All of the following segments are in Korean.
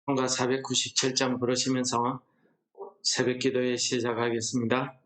통가 497장 부르시면서 새벽 기도에 시작하겠습니다.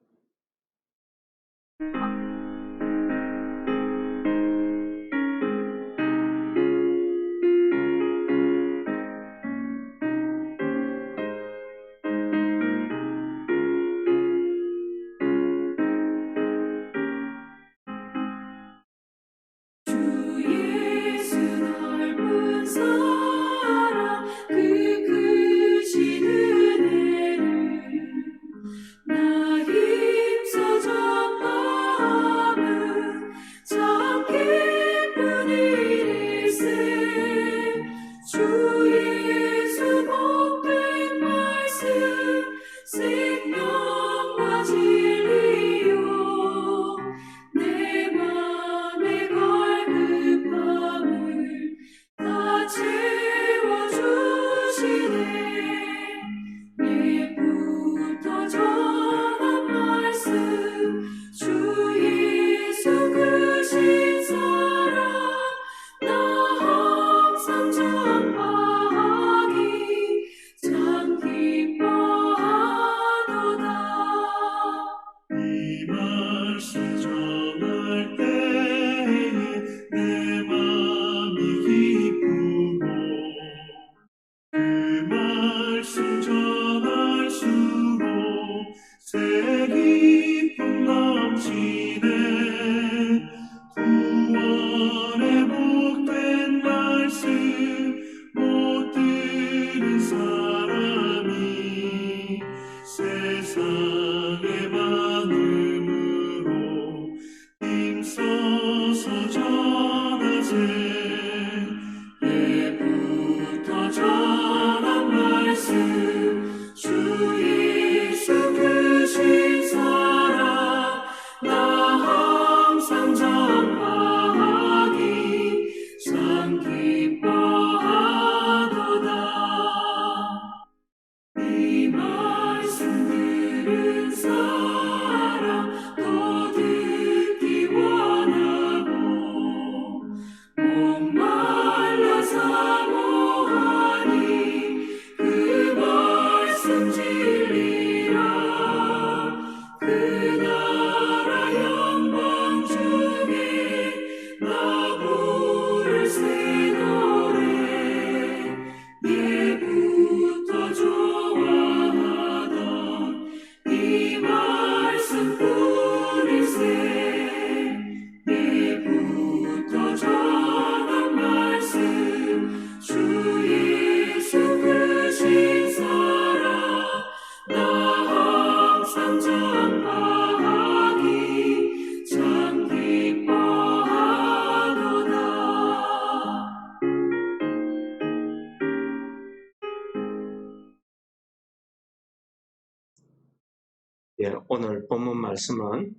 오늘 본문 말씀은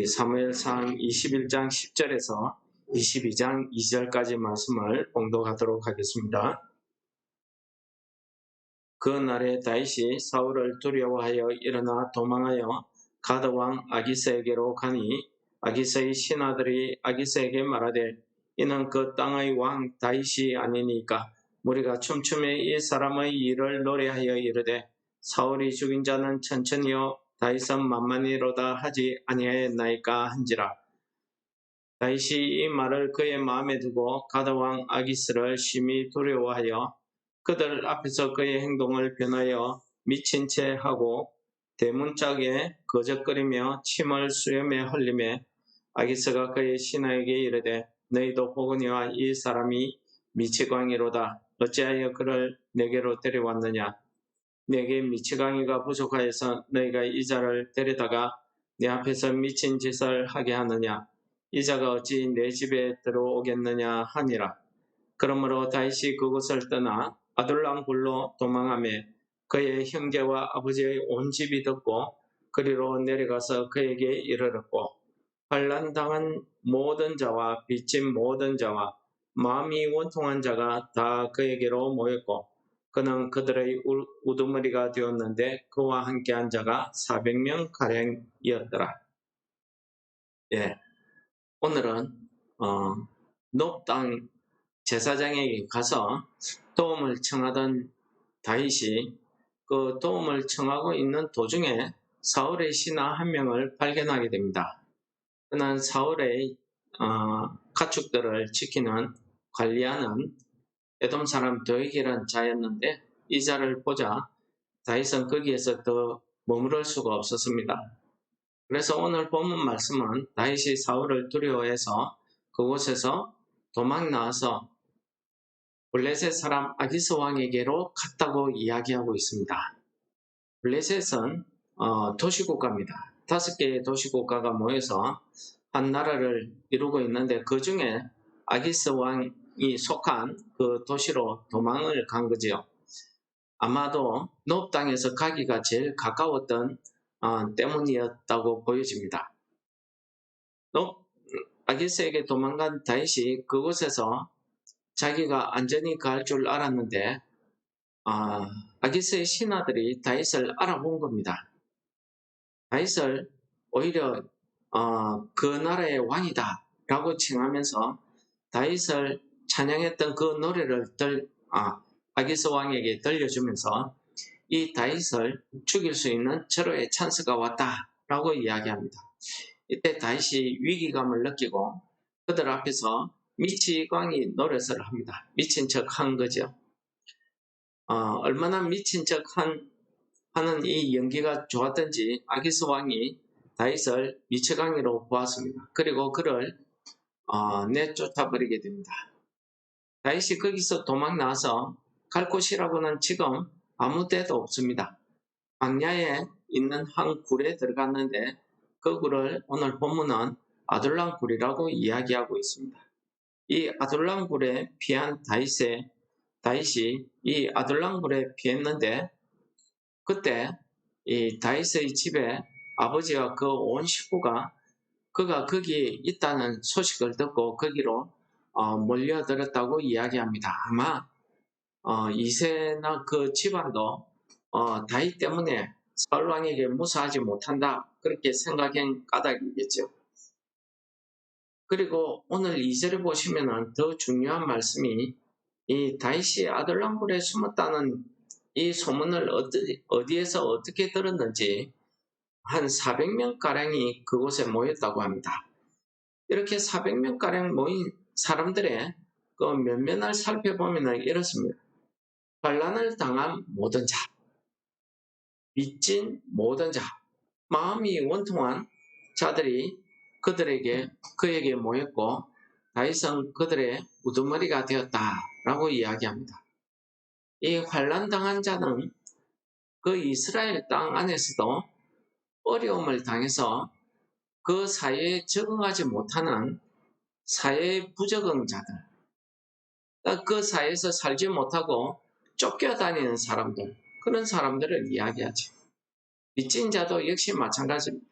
사무엘상 21장 10절에서 22장 2절까지 말씀을 봉독하도록 하겠습니다. 그 날에 다윗이 사울을 두려워하여 일어나 도망하여 가드 왕 아기스에게로 가니 아기스의 신하들이 아기스에게 말하되 이는 그 땅의 왕 다윗이 아니니까 무리가 춤추며 이 사람의 일을 노래하여 이르되 사울이 죽인 자는 천천히요 다윗은 만만히로다 하지 아니하였나이까 한지라. 다윗이 이 말을 그의 마음에 두고 가드 왕 아기스를 심히 두려워하여 그들 앞에서 그의 행동을 변하여 미친 채 하고 대문짝에 거적거리며 침을 수염에 흘리며 아기스가 그의 신하에게 이르되 너희도 보거니와 이 사람이 미치광이로다. 어찌하여 그를 내게로 데려왔느냐. 내게 미치광이가 부족하여서 너희가 이 자를 데려다가 내 앞에서 미친 짓을 하게 하느냐. 이 자가 어찌 내 집에 들어오겠느냐 하니라. 그러므로 다윗이 그곳을 떠나 아둘람 굴로 도망하며 그의 형제와 아버지의 온 집이 듣고 그리로 내려가서 그에게 이르렀고 환난당한 모든 자와 빚진 모든 자와 마음이 원통한 자가 다 그에게로 모였고 그는 그들의 우두머리가 되었는데 그와 함께한 자가 400명 가량이었더라. 오늘은 높 땅 제사장에게 가서 도움을 청하던 다윗이 그 도움을 청하고 있는 도중에 사울의 신하 한 명을 발견하게 됩니다. 그는 사울의 가축들을 지키는 관리하는 에돔 사람 도액이라는 자였는데 이 자를 보자 다윗은 거기에서 더 머무를 수가 없었습니다. 그래서 오늘 본문 말씀은 다윗이 사울을 두려워해서 그곳에서 도망 나와서 블레셋 사람 아기스 왕에게로 갔다고 이야기하고 있습니다. 블레셋은 도시국가입니다. 5개의 도시국가가 모여서 한 나라를 이루고 있는데 그 중에 아기스 왕이 속한 그 도시로 도망을 간 거지요. 아마도 노브 땅에서 가기가 제일 가까웠던 때문이었다고 보여집니다. 아기스에게 도망간 다윗이 그곳에서 자기가 안전히 갈 줄 알았는데 아기스의 신하들이 다윗을 알아본 겁니다. 다윗을 오히려 그 나라의 왕이다 라고 칭하면서 다윗을 찬양했던 그 노래를 아기스 왕에게 들려주면서 이 다윗을 죽일 수 있는 절호의 찬스가 왔다 라고 이야기합니다. 이때 다윗이 위기감을 느끼고 그들 앞에서 미치광이 노릇을 합니다. 미친 척 한 거죠. 얼마나 미친 척 하는 이 연기가 좋았던지 아기스 왕이 다윗을 미치광이로 보았습니다. 그리고 그를 내쫓아버리게 됩니다. 다윗이 거기서 도망 나와서 갈 곳이라고는 지금 아무 데도 없습니다. 광야에 있는 한 굴에 들어갔는데 그 굴을 오늘 본문은 아둘람 굴이라고 이야기하고 있습니다. 이 아둘람 굴에 피한 다윗이 이 아둘람 굴에 피했는데 그때 이 다윗의 집에 아버지와 그 온 식구가 그가 거기에 있다는 소식을 듣고 거기로 몰려들었다고 이야기합니다. 아마 이세나 그 집안도 다윗 때문에 사울 왕에게 무사하지 못한다 그렇게 생각한 까닭이겠죠. 그리고 오늘 2절에 보시면 더 중요한 말씀이 이 다윗이 아둘람 굴에 숨었다는 이 소문을 어디에서 어떻게 들었는지 한 400명가량이 그곳에 모였다고 합니다. 이렇게 400명가량 모인 사람들의 그 면면을 살펴보면 이렇습니다. 환난을 당한 모든 자, 빚진 모든 자, 마음이 원통한 자들이 그에게 모였고 다윗은 그들의 우두머리가 되었다라고 이야기합니다. 이 환난 당한 자는 그 이스라엘 땅 안에서도 어려움을 당해서 그 사회에 적응하지 못하는 사회의 부적응자들, 그 사회에서 살지 못하고 쫓겨다니는 사람들, 그런 사람들을 이야기하죠. 빚진 자도 역시 마찬가지입니다.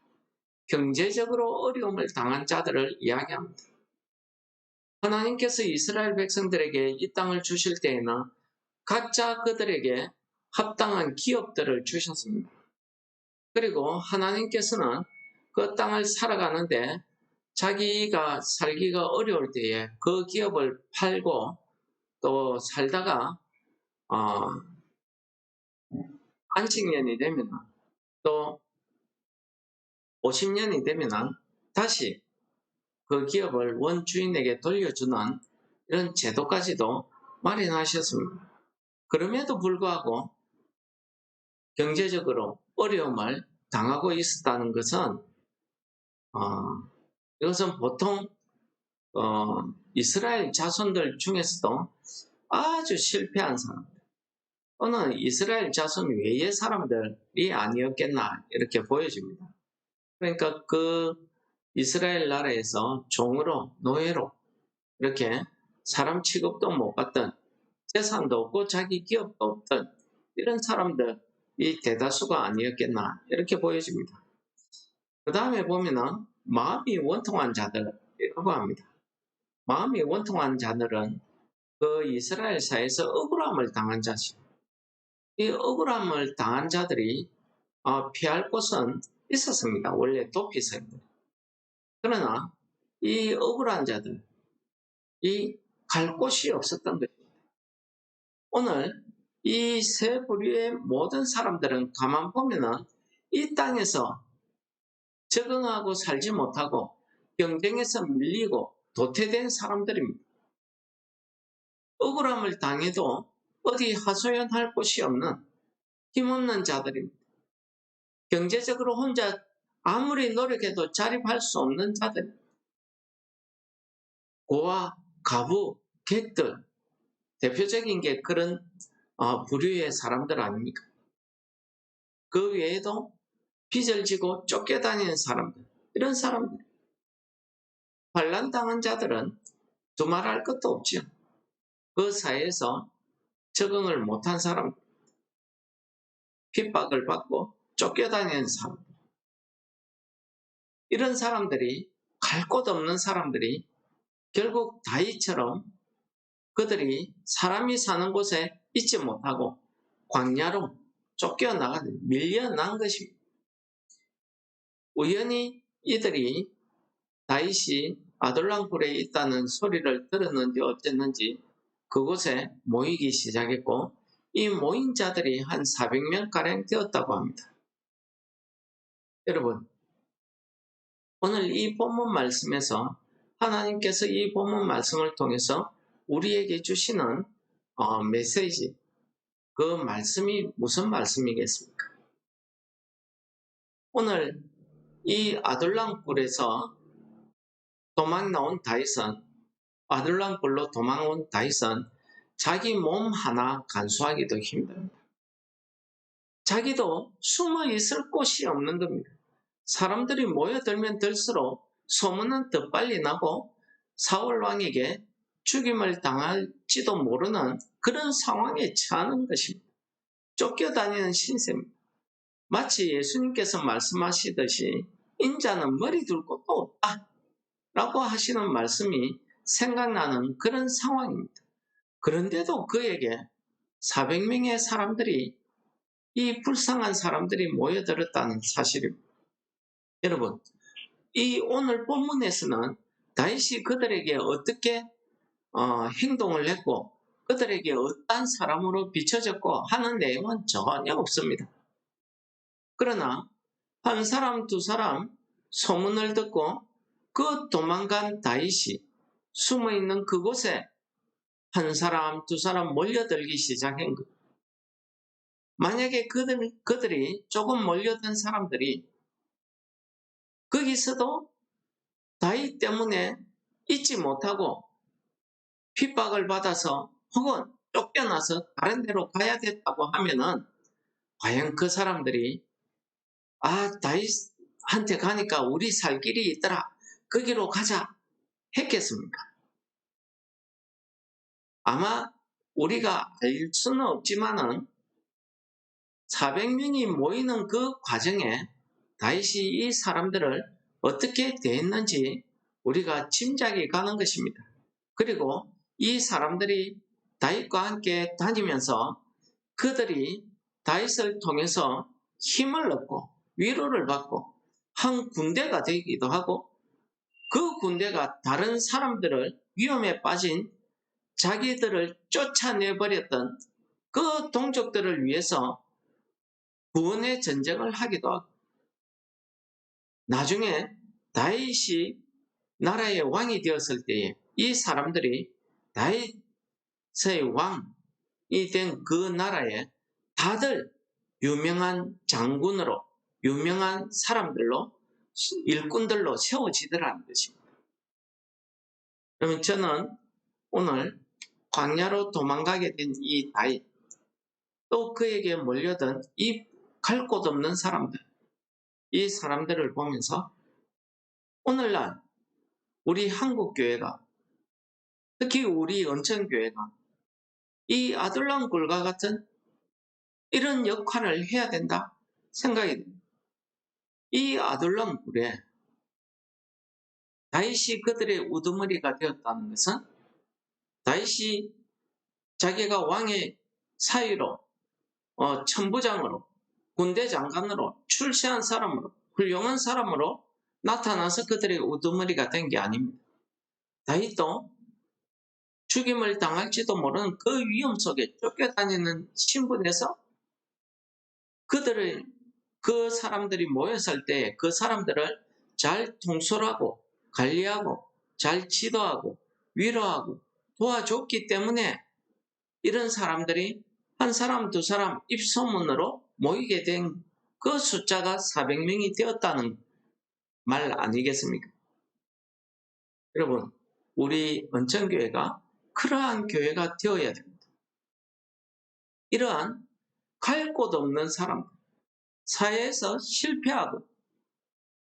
경제적으로 어려움을 당한 자들을 이야기합니다. 하나님께서 이스라엘 백성들에게 이 땅을 주실 때에는 각자 그들에게 합당한 기업들을 주셨습니다. 그리고 하나님께서는 그 땅을 살아가는데 자기가 살기가 어려울 때에 그 기업을 팔고 또 살다가 안식년이 되면 또 50년이 되면 다시 그 기업을 원주인에게 돌려주는 이런 제도까지도 마련하셨습니다. 그럼에도 불구하고 경제적으로 어려움을 당하고 있었다는 것은 이것은 보통 이스라엘 자손들 중에서도 아주 실패한 사람들 또는 이스라엘 자손 외의 사람들이 아니었겠나 이렇게 보여집니다. 그러니까 그 이스라엘 나라에서 종으로 노예로 이렇게 사람 취급도 못 받던 재산도 없고 자기 기업도 없던 이런 사람들이 대다수가 아니었겠나 이렇게 보여집니다. 그 다음에 보면은 마음이 원통한 자들이라고 합니다. 마음이 원통한 자들은 그 이스라엘 사회에서 억울함을 당한 자식. 이 억울함을 당한 자들이 피할 곳은 있었습니다. 원래 도피성입니다. 그러나 이 억울한 자들이 갈 곳이 없었던 것입니다. 오늘 이 세 부류의 모든 사람들은 가만 보면은 이 땅에서 적응하고 살지 못하고 경쟁에서 밀리고 도태된 사람들입니다. 억울함을 당해도 어디 하소연할 곳이 없는 힘없는 자들입니다. 경제적으로 혼자 아무리 노력해도 자립할 수 없는 자들, 고아, 가부, 객들, 대표적인 게 그런 부류의 사람들 아닙니까? 그 외에도 빚을 지고 쫓겨다니는 사람들, 이런 사람들, 환난당한 자들은 두말할 것도 없죠. 그 사이에서 적응을 못한 사람, 핍박을 받고 쫓겨다니는 사람, 이런 사람들이 갈 곳 없는 사람들이 결국 다윗처럼 그들이 사람이 사는 곳에 있지 못하고 광야로 쫓겨나가는 밀려난 것입니다. 우연히 이들이 다윗이 아둘람 굴에 있다는 소리를 들었는지 어쨌는지 그곳에 모이기 시작했고 이 모인 자들이 한 400명가량 되었다고 합니다. 여러분, 오늘 이 본문 말씀에서 하나님께서 이 본문 말씀을 통해서 우리에게 주시는 메시지, 그 말씀이 무슨 말씀이겠습니까? 오늘 이 아둘람 굴에서 도망 나온 다윗은, 아둘람 굴로 도망온 다윗은 자기 몸 하나 간수하기도 힘듭니다. 자기도 숨어 있을 곳이 없는 겁니다. 사람들이 모여들면 들수록 소문은 더 빨리 나고 사울 왕에게 죽임을 당할지도 모르는 그런 상황에 처하는 것입니다. 쫓겨다니는 신세입니다. 마치 예수님께서 말씀하시듯이 인자는 머리 둘 곳도 없다 라고 하시는 말씀이 생각나는 그런 상황입니다. 그런데도 그에게 400명의 사람들이, 이 불쌍한 사람들이 모여들었다는 사실입니다. 여러분, 이 오늘 본문에서는 다윗이 그들에게 어떻게 행동을 했고 그들에게 어떠한 사람으로 비춰졌고 하는 내용은 전혀 없습니다. 그러나 한 사람 두 사람 소문을 듣고 그 도망간 다윗이 숨어있는 그곳에 한 사람 두 사람 몰려들기 시작한 것. 만약에 그들이 조금 몰려든 사람들이 거기서도 다윗 때문에 잊지 못하고 핍박을 받아서 혹은 쫓겨나서 다른 데로 가야 됐다고 하면은 과연 그 사람들이 다윗한테 가니까 우리 살 길이 있더라, 거기로 가자 했겠습니까? 아마 우리가 알 수는 없지만은 400명이 모이는 그 과정에 다윗이 이 사람들을 어떻게 대했는지 우리가 짐작이 가는 것입니다. 그리고 이 사람들이 다윗과 함께 다니면서 그들이 다윗을 통해서 힘을 얻고 위로를 받고 한 군대가 되기도 하고 그 군대가 다른 사람들을 위험에 빠진 자기들을 쫓아내버렸던 그 동족들을 위해서 구원의 전쟁을 하기도 하고 나중에 다윗이 나라의 왕이 되었을 때에 이 사람들이 다윗의 왕이 된 그 나라에 다들 유명한 장군으로, 유명한 사람들로, 일꾼들로 세워지더라는 것입니다. 그러면 저는 오늘 광야로 도망가게 된 이 다윗, 또 그에게 몰려든 이 갈 곳 없는 사람들, 이 사람들을 보면서 오늘날 우리 한국교회가, 특히 우리 은천교회가 이 아둘람 굴과 같은 이런 역할을 해야 된다 생각이 듭니다. 이 아둘람 굴에 다윗이 그들의 우두머리가 되었다는 것은 다윗이 자기가 왕의 사위로, 천부장으로, 군대 장관으로 출세한 사람으로, 훌륭한 사람으로 나타나서 그들의 우두머리가 된 게 아닙니다. 다윗도 죽임을 당할지도 모르는 그 위험 속에 쫓겨다니는 신분에서 그 사람들이 모였을 때 그 사람들을 잘 통솔하고 관리하고 잘 지도하고 위로하고 도와줬기 때문에 이런 사람들이 한 사람 두 사람 입소문으로 모이게 된 그 숫자가 400명이 되었다는 말 아니겠습니까? 여러분, 우리 은천교회가 그러한 교회가 되어야 됩니다. 이러한 갈 곳 없는 사람들, 사회에서 실패하고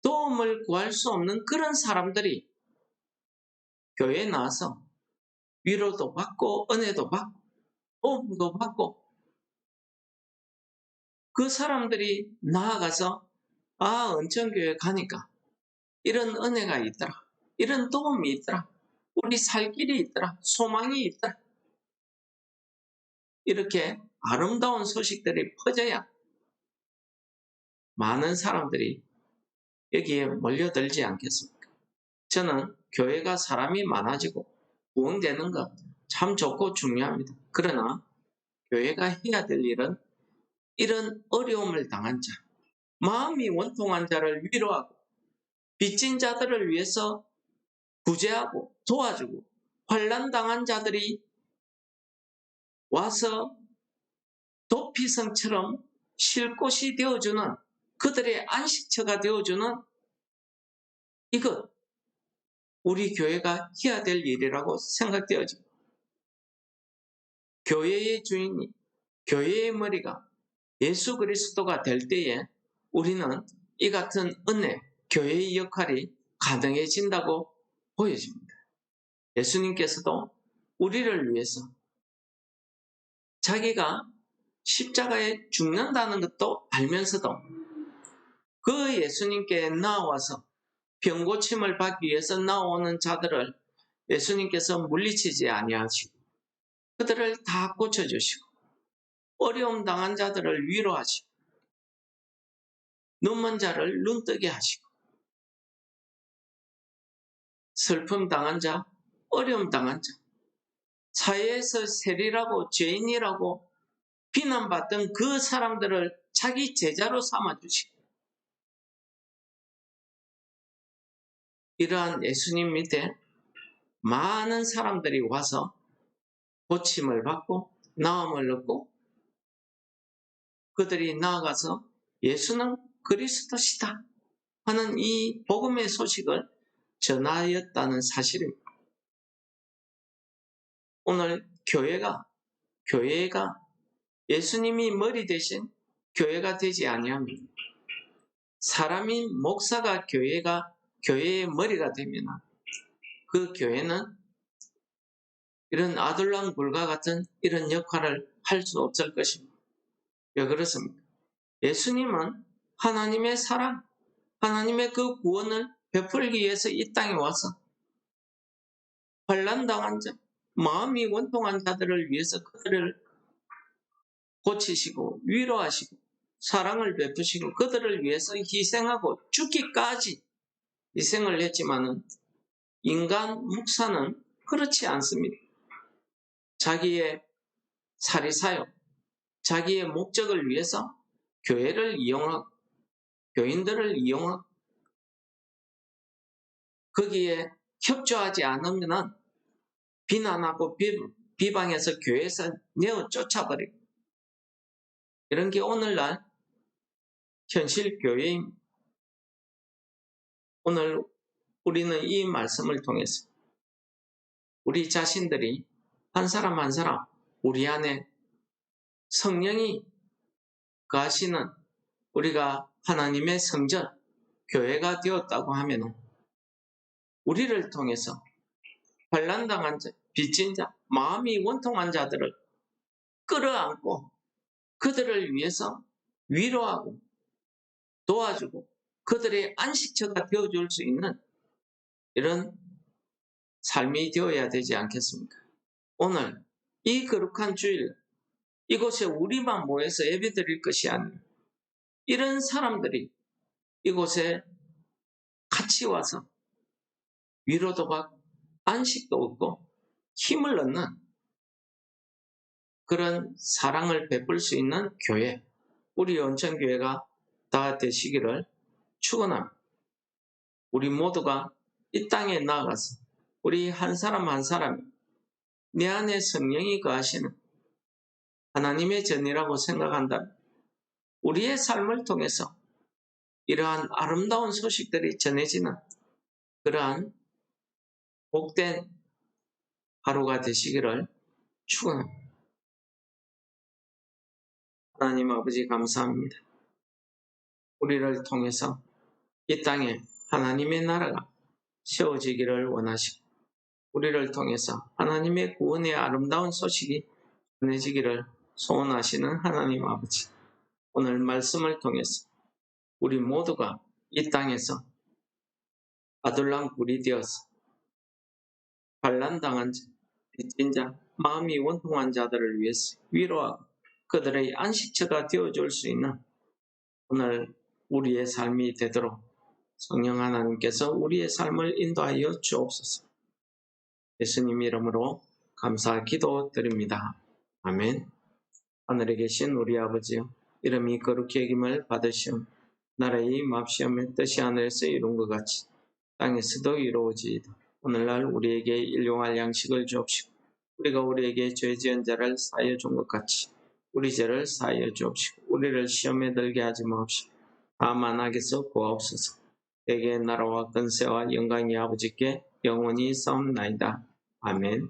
도움을 구할 수 없는 그런 사람들이 교회에 나와서 위로도 받고 은혜도 받고 도움도 받고 그 사람들이 나아가서 은천교회 가니까 이런 은혜가 있더라. 이런 도움이 있더라. 우리 살 길이 있더라. 소망이 있더라. 이렇게 아름다운 소식들이 퍼져야 많은 사람들이 여기에 몰려들지 않겠습니까? 저는 교회가 사람이 많아지고 부흥되는 것 참 좋고 중요합니다. 그러나 교회가 해야 될 일은 이런 어려움을 당한 자, 마음이 원통한 자를 위로하고 빚진 자들을 위해서 구제하고 도와주고 환난 당한 자들이 와서 도피성처럼 쉴 곳이 되어주는 그들의 안식처가 되어주는 이것 우리 교회가 해야 될 일이라고 생각되어집니다. 교회의 주인이 교회의 머리가 예수 그리스도가 될 때에 우리는 이 같은 은혜, 교회의 역할이 가능해진다고 보여집니다. 예수님께서도 우리를 위해서 자기가 십자가에 죽는다는 것도 알면서도 그 예수님께 나와서 병고침을 받기 위해서 나오는 자들을 예수님께서 물리치지 아니하시고 그들을 다 고쳐주시고 어려움 당한 자들을 위로하시고 눈먼 자를 눈뜨게 하시고 슬픔 당한 자, 어려움 당한 자, 사회에서 세리라고 죄인이라고 비난받던 그 사람들을 자기 제자로 삼아주시고 이러한 예수님 밑에 많은 사람들이 와서 고침을 받고 나음을 얻고 그들이 나아가서 예수는 그리스도시다 하는 이 복음의 소식을 전하였다는 사실입니다. 오늘 교회가 예수님이 머리 대신 교회가 되지 아니하면 사람인 목사가 교회의 머리가 되면 그 교회는 이런 아둘람 굴과 같은 이런 역할을 할 수 없을 것입니다. 왜 그렇습니까? 예수님은 하나님의 사랑, 하나님의 그 구원을 베풀기 위해서 이 땅에 와서 환난당한 자, 마음이 원통한 자들을 위해서 그들을 고치시고 위로하시고 사랑을 베푸시고 그들을 위해서 희생하고 죽기까지 희생을 했지만은 인간 목사는 그렇지 않습니다. 자기의 사리사욕, 자기의 목적을 위해서 교회를 이용하고 교인들을 이용하고 거기에 협조하지 않으면 비난하고 비방해서 교회에서 내어 쫓아버리고 이런 게 오늘날 현실 교회입니다. 오늘 우리는 이 말씀을 통해서 우리 자신들이 한 사람 한 사람 우리 안에 성령이 거하시는 우리가 하나님의 성전, 교회가 되었다고 하면 우리를 통해서 환난당한 자, 빚진 자, 마음이 원통한 자들을 끌어안고 그들을 위해서 위로하고 도와주고 그들의 안식처가 되어줄 수 있는 이런 삶이 되어야 되지 않겠습니까? 오늘 이 거룩한 주일 이곳에 우리만 모여서 예배드릴 것이 아니라 이런 사람들이 이곳에 같이 와서 위로도 받고 안식도 얻고 힘을 얻는 그런 사랑을 베풀 수 있는 교회, 우리 온천교회가 다 되시기를 축원합니다. 우리 모두가 이 땅에 나아가서 우리 한 사람 한 사람이 내 안에 성령이 거하시는 하나님의 전이라고 생각한다면 우리의 삶을 통해서 이러한 아름다운 소식들이 전해지는 그러한 복된 하루가 되시기를 축원합니다. 하나님 아버지 감사합니다. 우리를 통해서 이 땅에 하나님의 나라가 세워지기를 원하시고 우리를 통해서 하나님의 구원의 아름다운 소식이 전해지기를 소원하시는 하나님 아버지, 오늘 말씀을 통해서 우리 모두가 이 땅에서 아둘람 굴이 되어서 반란당한 자, 빚진 자, 마음이 원통한 자들을 위해서 위로하고 그들의 안식처가 되어줄 수 있는 오늘 우리의 삶이 되도록 성령 하나님께서 우리의 삶을 인도하여 주옵소서. 예수님 이름으로 감사 기도드립니다. 아멘. 하늘에 계신 우리 아버지여, 이름이 거룩히 여김을 받으시오. 나라의 마옵시오며 뜻이 하늘에서 이룬 것 같이 땅에서도 이루어지이다. 오늘날 우리에게 일용할 양식을 주옵시고 우리가 우리에게 죄 지은 자를 사하여 준 것 같이 우리 죄를 사하여 주옵시고 우리를 시험에 들게 하지 마옵시고 다만 악에서 구하옵소서. 대개의 나라와 권세와 영광이 아버지께 영원히 싸움나이다. 아멘.